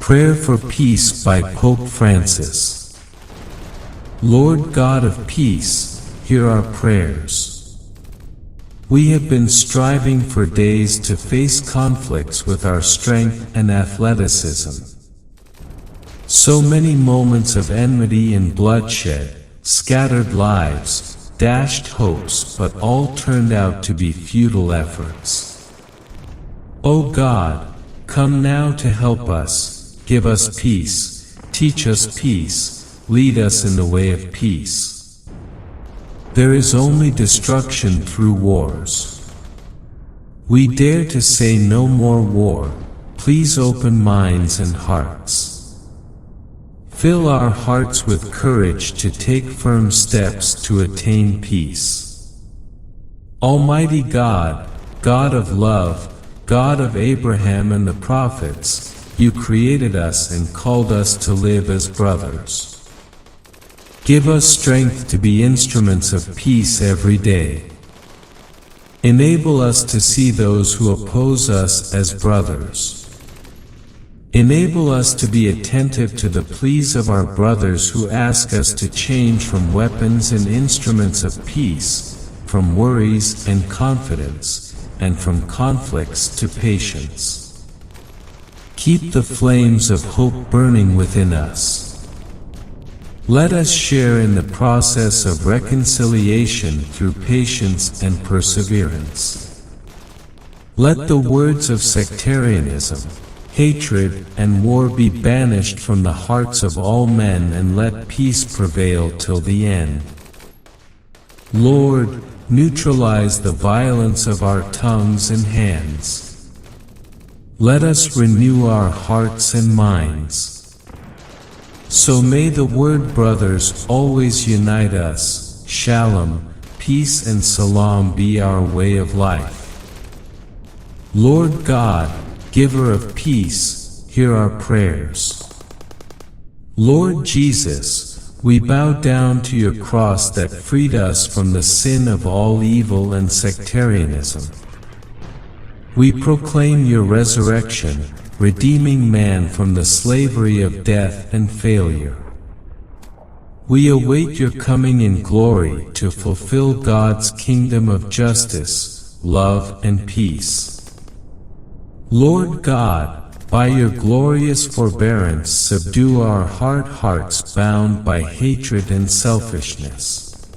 Prayer for Peace by Pope Francis. Lord God of peace, hear our prayers. We have been striving for days to face conflicts with our strength and athleticism. So many moments of enmity and bloodshed, scattered lives, dashed hopes, but all turned out to be futile efforts. O God, come now to help us. Give us peace, teach us peace, lead us in the way of peace. There is only destruction through wars. We dare to say no more war, please open minds and hearts. Fill our hearts with courage to take firm steps to attain peace. Almighty God, God of love, God of Abraham and the prophets, you created us and called us to live as brothers. Give us strength to be instruments of peace every day. Enable us to see those who oppose us as brothers. Enable us to be attentive to the pleas of our brothers who ask us to change from weapons and instruments of peace, from worries and confidence, and from conflicts to patience. Keep the flames of hope burning within us. Let us share in the process of reconciliation through patience and perseverance. Let the words of sectarianism, hatred, and war be banished from the hearts of all men, and let peace prevail till the end. Lord, neutralize the violence of our tongues and hands. Let us renew our hearts and minds. So may the word brothers always unite us. Shalom, peace and salam be our way of life. Lord God, giver of peace, hear our prayers. Lord Jesus, we bow down to your cross that freed us from the sin of all evil and sectarianism. We proclaim your resurrection, redeeming man from the slavery of death and failure. We await your coming in glory to fulfill God's kingdom of justice, love, and peace. Lord God, by your glorious forbearance subdue our hard hearts bound by hatred and selfishness.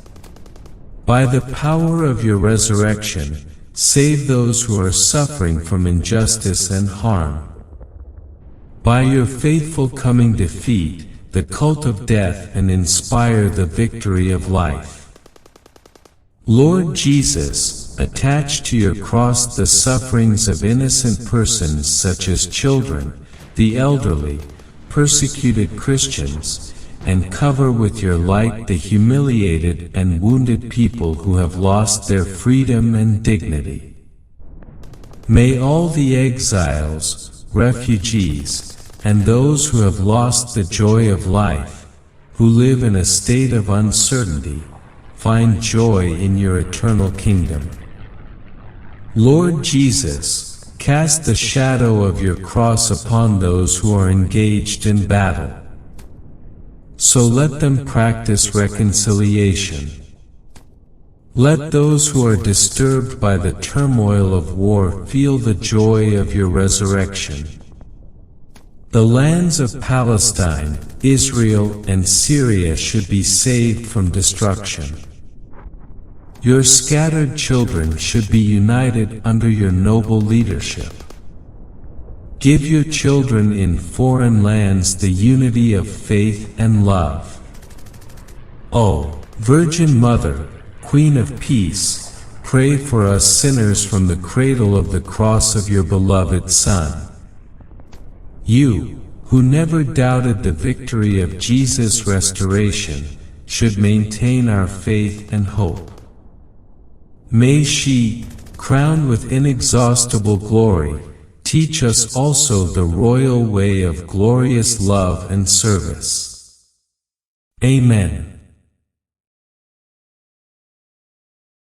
By the power of your resurrection, save those who are suffering from injustice and harm. By your faithful coming defeat the cult of death and inspire the victory of life. Lord Jesus, attach to your cross the sufferings of innocent persons such as children, the elderly, persecuted Christians, and cover with your light the humiliated and wounded people who have lost their freedom and dignity. May all the exiles, refugees, and those who have lost the joy of life, who live in a state of uncertainty, find joy in your eternal kingdom. Lord Jesus, cast the shadow of your cross upon those who are engaged in battle. So let them practice reconciliation. Let those who are disturbed by the turmoil of war feel the joy of your resurrection. The lands of Palestine, Israel, and Syria should be saved from destruction. Your scattered children should be united under your noble leadership. Give your children in foreign lands the unity of faith and love. O Virgin Mother, Queen of Peace, pray for us sinners from the cradle of the cross of your beloved Son. You, who never doubted the victory of Jesus' restoration, should maintain our faith and hope. May she, crowned with inexhaustible glory, teach us also the royal way of glorious love and service. Amen.